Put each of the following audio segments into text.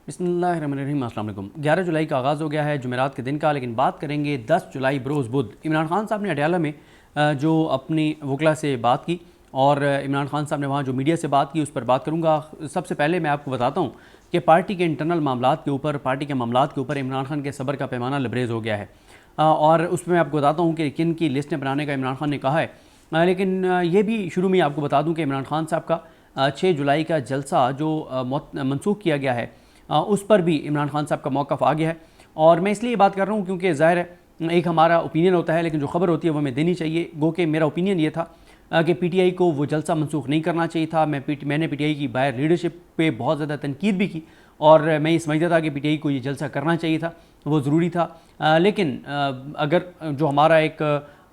बिस्मिल्लाहिर्रहमानिर्रहीम। अस्सलाम वालेकुम। 11 जुलाई का आगाज़ हो गया है जुमेरात के दिन का, लेकिन बात करेंगे 10 जुलाई बरोज़ बुध। इमरान खान साहब ने अडयाला में जो अपनी वकला से बात की और इमरान खान साहब ने वहाँ जो मीडिया से बात की उस पर बात करूँगा। सबसे पहले मैं आपको बताता हूँ कि पार्टी के इंटरनल मामलात के ऊपर, पार्टी के मामलात के ऊपर इमरान खान के सब्र का पैमाना लबरेज़ हो गया है और उसमें मैं आपको बताता हूँ कि किन की लिस्टें बनाने का इमरान खान ने कहा है। लेकिन ये भी शुरू में आपको बता दूँ कि इमरान खान साहब का 6 जुलाई का जलसा जो मनसूख किया गया है उस पर भी इमरान खान साहब का मौक़िफ़ आ गया है। और मैं इसलिए बात कर रहा हूँ क्योंकि ज़ाहिर है एक हमारा ओपिनियन होता है, लेकिन जो खबर होती है वो हमें देनी चाहिए। गो कि मेरा ओपिनियन ये था कि पीटीआई को वो जलसा मनसूख नहीं करना चाहिए था। मैंने पीटीआई की बाहर लीडरशिप पे बहुत ज़्यादा तनकीद भी की और मैं ये समझता था कि पीटीआई को ये जलसा करना चाहिए था, वो ज़रूरी था। लेकिन अगर जो हमारा एक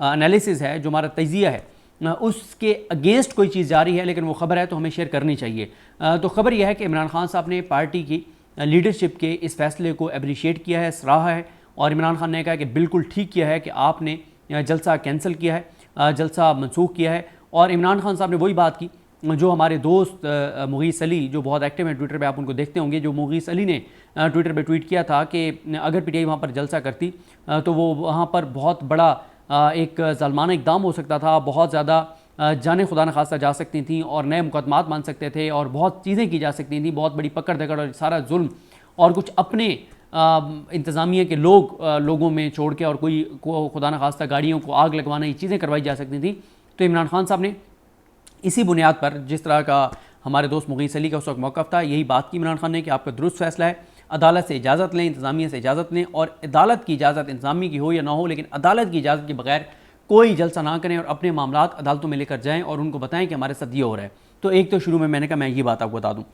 एनालिसिस है, जो हमारा तजिया है, उसके अगेंस्ट कोई चीज़ जारी है लेकिन वो ख़बर है तो हमें शेयर करनी चाहिए। तो ख़बर यह है कि इमरान खान साहब ने पार्टी की लीडरशिप के इस फैसले को अप्रिशिएट किया है, सराहा है और इमरान खान ने कहा कि बिल्कुल ठीक किया है कि आपने जलसा कैंसिल किया है, जलसा मनसूख किया है। और इमरान खान साहब ने वही बात की जो हमारे दोस्त मुगीस अली, जो बहुत एक्टिव हैं ट्विटर पे, आप उनको देखते होंगे, जो मुगीस अली ने ट्विटर पे ट्वीट किया था कि अगर पीटीआई वहाँ पर जलसा करती तो वो वहाँ पर बहुत बड़ा एक ज़ालमाना इक़दाम हो सकता था, बहुत ज़्यादा जाने खुदा न खास्ता जा सकती थी और नए मुकदमात मान सकते थे और बहुत चीज़ें की जा सकती थी, बहुत बड़ी पकड़ धकड़ और सारा जुल्म और कुछ अपने इंतज़ामिया के लोगों में छोड़ के और कोई खुदा न खास्ता गाड़ियों को आग लगवाना, ये चीज़ें करवाई जा सकती थी। तो इमरान खान साहब ने इसी बुनियाद पर, जिस तरह का हमारे दोस्त मुगीस अली का उस वक्त मौक़िफ़ था, यही बात की इमरान खान ने कि आपका दुरुस्त फैसला है, अदालत से इजाज़त लें, इंतज़ामिया से इजाज़त लें और अदालत की इजाज़त इंतज़ामिया की हो या ना हो, लेकिन अदालत की इजाज़त के बगैर कोई जलसा ना करें और अपने मामलात अदालतों में लेकर जाएँ और उनको बताएं कि हमारे साथ ये हो रहा है। तो एक तो शुरू में मैंने कहा मैं ये बात आपको बता दूँ।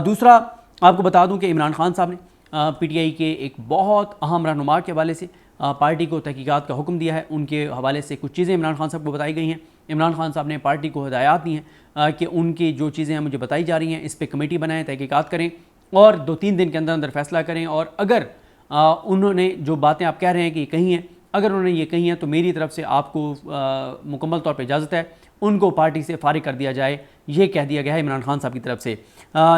दूसरा आपको बता दूँ कि इमरान खान साहब ने पीटीआई के एक बहुत अहम रहनुमा के हवाले से पार्टी को तहकीकात का हुक्म दिया है। उनके हवाले से कुछ चीज़ें इमरान खान साहब को बताई गई हैं। इमरान खान साहब ने पार्टी को हिदायत दी हैं कि उनकी जो चीज़ें मुझे बताई जा रही हैं इस पर कमेटी बनाएं, तहकीकात करें और 2-3 दिन के अंदर अंदर फैसला करें। और अगर उन्होंने जो बातें आप कह रहे हैं कि कही हैं, अगर उन्होंने ये कही हैं तो मेरी तरफ से आपको मुकम्मल तौर पे इजाज़त है, उनको पार्टी से फारिग कर दिया जाए, ये कह दिया गया है इमरान खान साहब की तरफ से।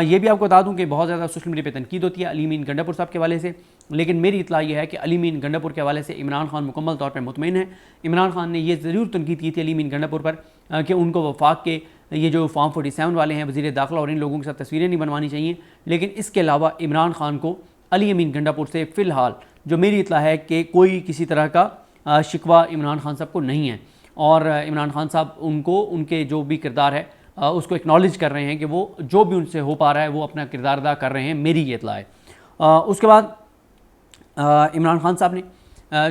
ये भी आपको बता दूं कि बहुत ज़्यादा सोशल मीडिया पे तनकीद होती है अली मीन गंडापुर साहब के हवाले से, लेकिन मेरी इतला ये है कि अली मीन गंडापुर के हवाले से इमरान खान मुकम्मल तौर पर मुतमईन है। इमरान खान ने ये ज़रूर तनकीद की थी अली मीन गंडापुर पर कि उनको वफाक के ये जो फॉर्म 47 वाले हैं, वज़ीर दाखिला और इन लोगों के साथ तस्वीरें नहीं बनवानी चाहिए। लेकिन इसके अलावा इमरान खान को अली अमीन गंडापुर से फ़िलहाल जो मेरी इतला है कि कोई किसी तरह का शिकवा इमरान खान साहब को नहीं है और इमरान खान साहब उनको उनके जो भी किरदार है उसको एक्नॉलेज कर रहे हैं कि वो जो भी उनसे हो पा रहा है वो अपना किरदार अदा कर रहे हैं, मेरी ये इतला है। उसके बाद इमरान खान साहब ने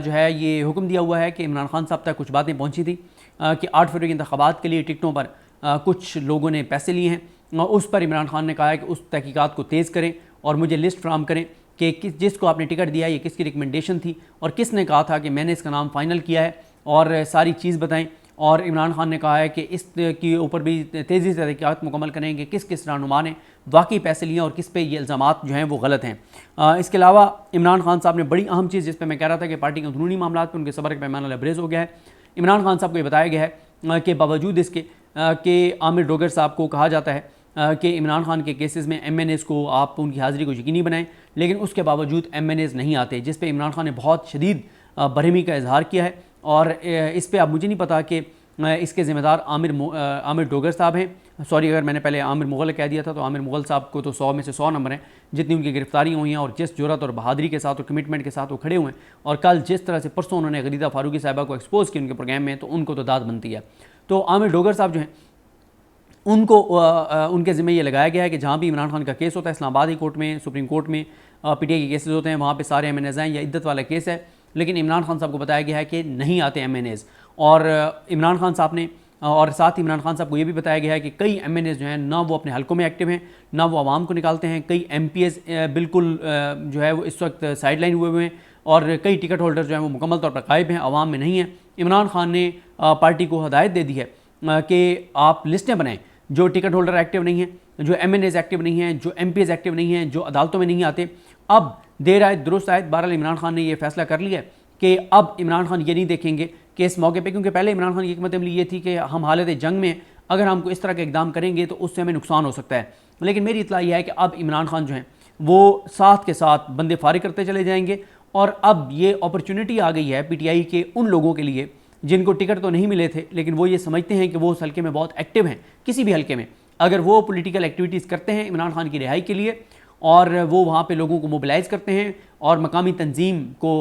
जो है ये हुक्म दिया हुआ है कि इमरान खान साहब तक कुछ बातें पहुंची थी कि 8 फरवरी के इंतखाबात के लिए टिकटों पर कुछ लोगों ने पैसे लिए हैं। उस पर इमरान खान ने कहा है कि उस तहकीकात को तेज़ करें और मुझे लिस्ट फ्राहम करें कि जिसको आपने टिकट दिया ये किसकी रिकमेंडेशन थी और किसने कहा था कि मैंने इसका नाम फ़ाइनल किया है, और सारी चीज़ बताएं। और इमरान खान ने कहा है कि इस के ऊपर भी तेज़ी से तहकीकात मुकम्मल करें कि किस किस रहनुमा ने वाकई पैसे लिए और किस पे ये इल्ज़ामात जो हैं वो गलत हैं। इसके अलावा इमरान खान साहब ने बड़ी अहम चीज़, जिस पर मैं कह रहा था कि पार्टी के अंदरूनी मामला पर उनके सब्र का पैमाना लबरेज हो गया है, इमरान खान साहब को ये बताया गया है कि बावजूद इसके कि आमिर डोगर साहब को कहा जाता है कि इमरान खान के केसेस में MNAs को आप उनकी हाज़िरी को यकीनी बनाएं, लेकिन उसके बावजूद MNAs नहीं आते, जिस पे इमरान खान ने बहुत शदीद बरहमी का इजहार किया है। और इस पर अब मुझे नहीं पता कि इसके ज़िम्मेदार आमिर डोगर साहब हैं। सॉरी अगर मैंने पहले आमिर मुग़ल कह दिया था, तो आमिर मुग़ल साहब को तो 100 में से 100 नंबर हैं, जितनी उनकी गिरफ्तारी हुई हैं और जिस जुर्रत और बहादुरी के साथ और कमिटमेंट के साथ वो खड़े हुए हैं। और कल जिस तरह से परसों उन्होंने गरीदा फारूकी साहिबा को एक्सपोज किया उनके प्रोग्राम में, तो उनको तो दाद बनती है। तो आमिर डोगर साहब जो हैं उनको उनके ज़िम्मे ये लगाया गया है कि जहाँ भी इमरान खान का केस होता है, इस्लामाबाद हाई कोर्ट में, सुप्रीम कोर्ट में पीटीआई के केसेस होते हैं, वहाँ पे सारे MNAs हैं या इद्दत वाला केस है, लेकिन इमरान खान साहब को बताया गया है कि नहीं आते MNAs। और इमरान खान साहब ने और साथ ही इमरान खान साहब को ये भी बताया गया है कि कई MNAs जो हैं ना वो अपने हलकों में एक्टिव हैं, ना वो आवाम को निकालते हैं। कई MPs बिल्कुल जो है वो इस वक्त साइड लाइन हुए हुए हैं और कई टिकट होल्डर जो हैं वो मुकम्मल तौर पर गायब हैं, आवाम में नहीं हैं। इमरान खान ने पार्टी को हदायत दे दी है कि आप लिस्टें बनाएं जो टिकट होल्डर एक्टिव नहीं हैं, जो MNAs एक्टिव नहीं हैं, जो MPs एक्टिव नहीं हैं, जो अदालतों में नहीं आते। अब देर आए दुरुस्त आए, बहरहाल इमरान खान ने यह फैसला कर लिया कि अब इमरान खान ये नहीं देखेंगे कि इस मौके पे, क्योंकि पहले इमरान खान की हिकमत अमली ये थी कि हम हालत जंग में अगर हमको इस तरह के इकदाम करेंगे तो उससे हमें नुकसान हो सकता है। लेकिन मेरी इतला यह है कि अब इमरान खान जो हैं वो साथ के साथ बंदे फारिग करते चले जाएंगे। और अब ये अपॉर्चुनिटी आ गई है पीटीआई के उन लोगों के लिए जिनको टिकट तो नहीं मिले थे, लेकिन वो ये समझते हैं कि वो उस हल्के में बहुत एक्टिव हैं। किसी भी हल्के में अगर वो पॉलिटिकल एक्टिविटीज़ करते हैं इमरान खान की रिहाई के लिए, और वो वहाँ पे लोगों को मोबिलाइज़ करते हैं, और मकामी तंजीम को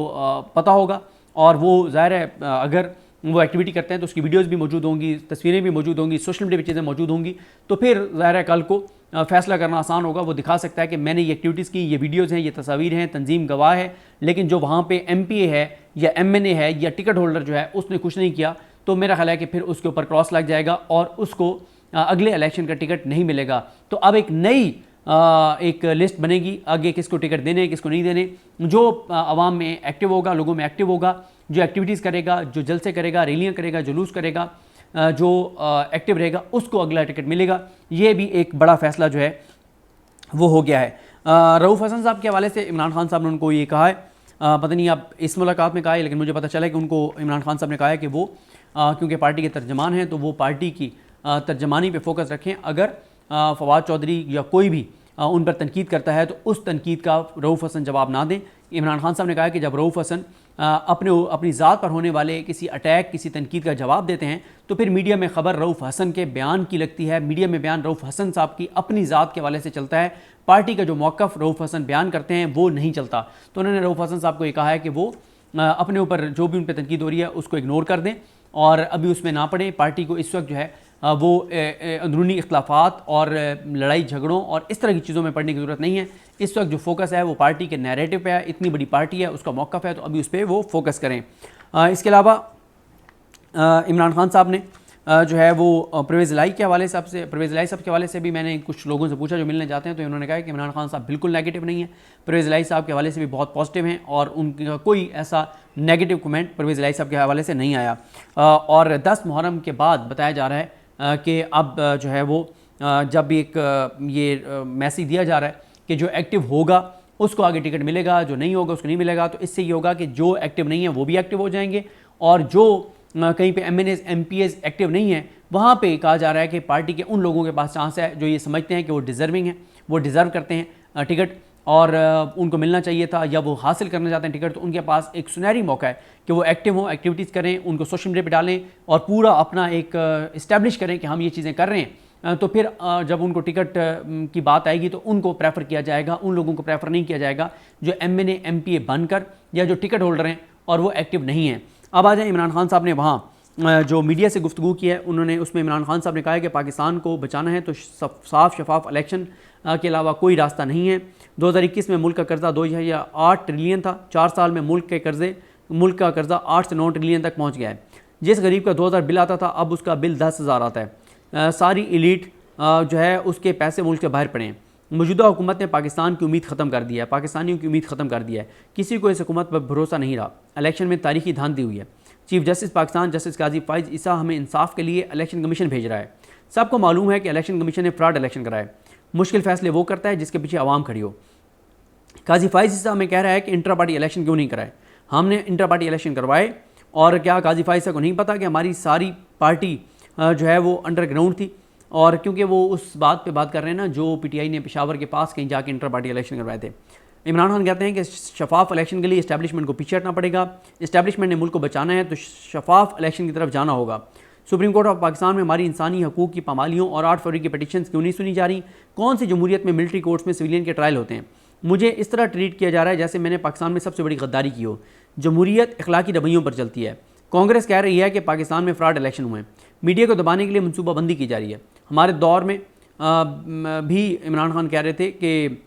पता होगा, और वो ज़ाहिर है अगर वो एक्टिविटी करते हैं तो उसकी वीडियोस भी मौजूद होंगी, तस्वीरें भी मौजूद होंगी, सोशल मीडिया पर चीज़ें मौजूद होंगी, तो फिर ज़ाहिर है कल को फ़ैसला करना आसान होगा। वो दिखा सकता है कि मैंने ये एक्टिविटीज़ की, ये वीडियोज़ हैं, ये तस्वीर हैं, तंजीम गवाह है, लेकिन जो वहाँ पे एमपीए है या एमएनए है या टिकट होल्डर जो है उसने कुछ नहीं किया, तो मेरा ख्याल है कि फिर उसके ऊपर क्रॉस लग जाएगा और उसको अगले इलेक्शन का टिकट नहीं मिलेगा। तो अब एक नई एक लिस्ट बनेगी आगे किसको टिकट देने किसको नहीं देने। जो आवाम में एक्टिव होगा, लोगों में एक्टिव होगा, जो एक्टिविटीज़ करेगा, जो जलसे करेगा, रैलियाँ करेगा, जुलूस करेगा, जो एक्टिव रहेगा, उसको अगला टिकट मिलेगा। ये भी एक बड़ा फैसला जो है वो हो गया है। रऊफ़ हसन साहब के हवाले से इमरान खान साहब ने उनको ये कहा है, पता नहीं आप इस मुलाकात में कहा है, लेकिन मुझे पता चला है कि उनको इमरान खान साहब ने कहा है कि वो क्योंकि पार्टी के तर्जमान हैं तो वो पार्टी की तर्जमानी पे फोकस रखें। अगर फवाद चौधरी या कोई भी उन पर तनकीद करता है तो उस तनकीद का रऊफ़ हसन जवाब ना दें। इमरान खान साहब ने कहा है कि जब रऊफ़ हसन अपनी ज़ात पर होने वाले किसी अटैक, किसी तनकीद का जवाब देते हैं तो फिर मीडिया में ख़बर रऊफ़ हसन के बयान की लगती है, मीडिया में बयान रऊफ़ हसन साहब की अपनी ज़ात के हवाले से चलता है, पार्टी का जो मौक़िफ़ रऊफ़ हसन बयान करते हैं वो नहीं चलता। तो उन्होंने रऊफ़ हसन साहब को ये कहा है कि वो अपने ऊपर जो भी उन पर तनकीद हो रही है उसको इग्नोर कर दें और अभी उसमें ना पड़ें। पार्टी को इस वक्त जो है वो अंदरूनी इख्तलाफात और लड़ाई झगड़ों और इस तरह की चीज़ों में पढ़ने की ज़रूरत नहीं है। इस वक्त जो फोकस है वो पार्टी के नैरेटिव पे है, इतनी बड़ी पार्टी है, उसका मौक़िफ़ है, तो अभी उस पर वो फोकस करें। इसके अलावा इमरान खान साहब ने जो है वो परवेज़ इलाही के हवाले से परवेज़ इलाही साहब के हवाले से भी मैंने कुछ लोगों से पूछा जो मिलने जाते हैं, तो उन्होंने कहा कि इमरान खान साहब बिल्कुल नेगेटिव नहीं है, परवेज़ इलाही साहब के हवाले से भी बहुत पॉजिटिव हैं और उनका कोई ऐसा नेगेटिव कमेंट परवेज़ इलाही साहब के हवाले से नहीं आया। और 10 मुहर्रम के बाद बताया जा रहा है कि अब जो है वो जब एक ये मैसेज दिया जा रहा है कि जो एक्टिव होगा उसको आगे टिकट मिलेगा, जो नहीं होगा उसको नहीं मिलेगा। तो इससे ये होगा कि जो एक्टिव नहीं है वो भी एक्टिव हो जाएंगे और जो कहीं पे एमएनएस एमपीएस एक्टिव नहीं है वहाँ पे कहा जा रहा है कि पार्टी के उन लोगों के पास चांस है जो ये समझते हैं कि वो डिज़र्विंग हैं, वो डिज़र्व करते हैं टिकट और उनको मिलना चाहिए था या वो हासिल करना चाहते हैं टिकट, तो उनके पास एक सुनहरी मौका है कि वो एक्टिव हों, एक्टिविटीज़ करें, उनको सोशल मीडिया पे डालें और पूरा अपना एक इस्टेब्लिश करें कि हम ये चीज़ें कर रहे हैं। तो फिर जब उनको टिकट की बात आएगी तो उनको प्रेफर किया जाएगा, उन लोगों को प्रेफर नहीं किया जाएगा जो एमएनए एमपीए बनकर या जो टिकट होल्डर हैं और वो एक्टिव नहीं हैं। अब आ जाए इमरान खान साहब ने वहाँ जो मीडिया से गुफ्तगू की है, उन्होंने उसमें इमरान खान साहब ने कहा है कि पाकिस्तान को बचाना है तो साफ शफाफ इलेक्शन के अलावा कोई रास्ता नहीं है। 2021 में मुल्क का कर्जा 2.8 ट्रिलियन था, 4 साल में मुल्क का कर्जा 8 से 9 ट्रिलियन तक पहुँच गया है। जिस गरीब का 2000 बिल आता था अब उसका बिल 10,000 आता है। सारी एलीट जो है उसके पैसे मुल्क से बाहर पड़े हैं। मौजूदा हुकूमत ने पाकिस्तान की उम्मीद ख़त्म कर दिया है, पाकिस्तानियों की उम्मीद ख़त्म कर दिया है, किसी को इस हुकूमत पर भरोसा नहीं रहा। इलेक्शन में तारीखी धांधली हुई है। चीफ जस्टिस पाकिस्तान जस्टिस काजी फ़ाइज़ ईसा हमें इंसाफ के लिए इलेक्शन कमीशन भेज रहा है। सबको मालूम है कि इलेक्शन कमीशन ने फ्रॉड इलेक्शन कराया। मुश्किल फैसले वो करता है जिसके पीछे आवाम खड़ी हो। काजी फ़ाइज़ ईसा हमें कह रहा है कि इंटर पार्टी इलेक्शन क्यों नहीं कराए। हमने इंटर पार्टी इलेक्शन करवाए और क्या काजी फ़ाइज़ ईसा को नहीं पता कि हमारी सारी पार्टी जो है वो अंडरग्राउंड थी, और क्योंकि वो उस बात पे बात कर रहे हैं ना जो पीटीआई ने पेशावर के पास कहीं जाके इंटर पार्टी इलेक्शन करवाए थे। इमरान खान कहते हैं कि शफाफ इलेक्शन के लिए इस्टेब्लिशमेंट को पीछे हटना पड़ेगा। इस्टेब्लिशमेंट ने मुल्क को बचाना है तो शफाफ इलेक्शन की तरफ जाना होगा। सुप्रीम कोर्ट ऑफ पाकिस्तान में हमारी इंसानी हकूक़ की पामालियों और 8 फरवरी की पटिशन क्यों नहीं सुनी जा रही। कौन सी जमहूरियत में मिलिट्री कोर्ट्स में सिविलियन के ट्रायल होते हैं। मुझे इस तरह ट्रीट किया जा रहा है जैसे मैंने पाकिस्तान में सबसे बड़ी गद्दारी की हो। जमहूरियत अखलाकी रवैयों पर चलती है। कांग्रेस कह रही है कि पाकिस्तान में फ्रॉड इलेक्शन हुए। मीडिया को दबाने के लिए मनसूबाबंदी की जा रही है। हमारे दौर में भी इमरान खान कह रहे थे कि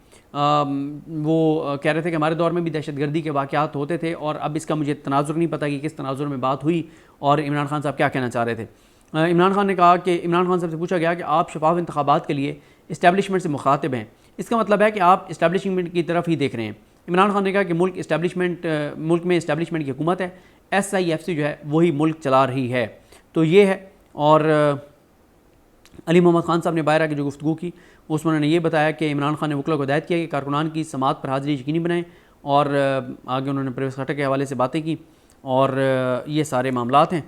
हमारे दौर में भी दहशतगर्दी के वाक़यात होते थे, और अब इसका मुझे तनाजुर नहीं पता कि किस तनाजुर में बात हुई और इमरान खान साहब क्या कहना चाह रहे थे। इमरान खान ने कहा कि इमरान खान साहब से पूछा गया कि आप शफाफ इंतखाबात के लिए इस्टेब्लिशमेंट से मुखातिब हैं, इसका मतलब है कि आप इस्टेब्लिशमेंट की तरफ ही देख रहे हैं। इमरान खान ने कहा कि मुल्क में इस्टेब्लिशमेंट की हुकूमत है, SIFC जो है वही मुल्क चला रही है। तो ये है। और अली मोहम्मद खान साहब ने बायरा की जो गुफ्तगू की उसमें उन्होंने ये बताया कि इमरान खान ने वकला को हिदायत किया कि कारकुनान की समात पर हाज़िरी यकीनी बनाएं, और आगे उन्होंने परवेज़ खट्टर के हवाले से बातें की और ये सारे मामलात हैं।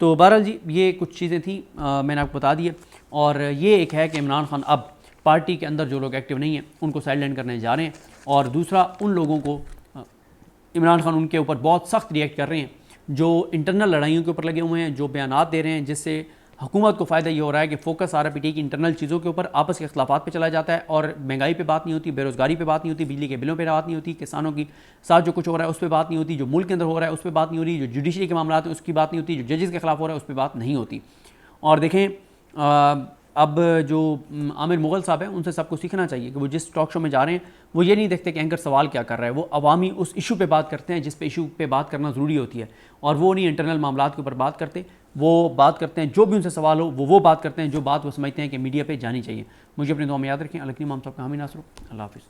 तो बहरहाल जी ये कुछ चीज़ें थी मैंने आपको बता दी है। और ये एक है कि इमरान खान अब पार्टी के अंदर जो लोग एक्टिव नहीं हैं उनको साइडलाइन करने जा रहे हैं, और दूसरा उन लोगों को इमरान खान उनके ऊपर बहुत सख्त रिएक्ट कर रहे हैं जो इंटरनल लड़ाइयों के ऊपर लगे हुए हैं, जो बयानात दे रहे हैं, जिससे हुकूमत को फ़ायदा ये हो रहा है कि फोकस आरपीटी की इंटरनल चीज़ों के ऊपर, आपस के अख्लाफात पे चला जाता है और महंगाई पे बात नहीं होती, बेरोज़गारी पे बात नहीं होती, बिजली के बिलों पे बात नहीं होती, किसानों की साथ जो कुछ हो रहा है उस पर बात नहीं होती, जो मुल्क के अंदर हो रहा है उस पर बात नहीं हो रही, जो जुडिशरी के मामला हैं उसकी बात नहीं होती, जो जजेस के खिलाफ हो रहा है उस पर बात नहीं होती। और देखें अब जो आमिर मुग़ल साहब हैं उनसे सबको सीखना चाहिए कि वो जिस टॉक शो में जा रहे हैं वो ये नहीं देखते कि एंकर सवाल क्या कर रहा है, वो अवामी उस इशू पे बात करते हैं जिस पे इशू पे बात करना ज़रूरी होती है, और वो नहीं इंटरनल मामलात के ऊपर बात करते, वो बात करते हैं जो भी उनसे सवाल हो वो बात करते हैं जो बात वो समझते हैं कि मीडिया पे जानी चाहिए। मुझे अपनी दुआ में याद रखें। अलग हम सबका हामी नासर। अल्लाह हाफ़िज़।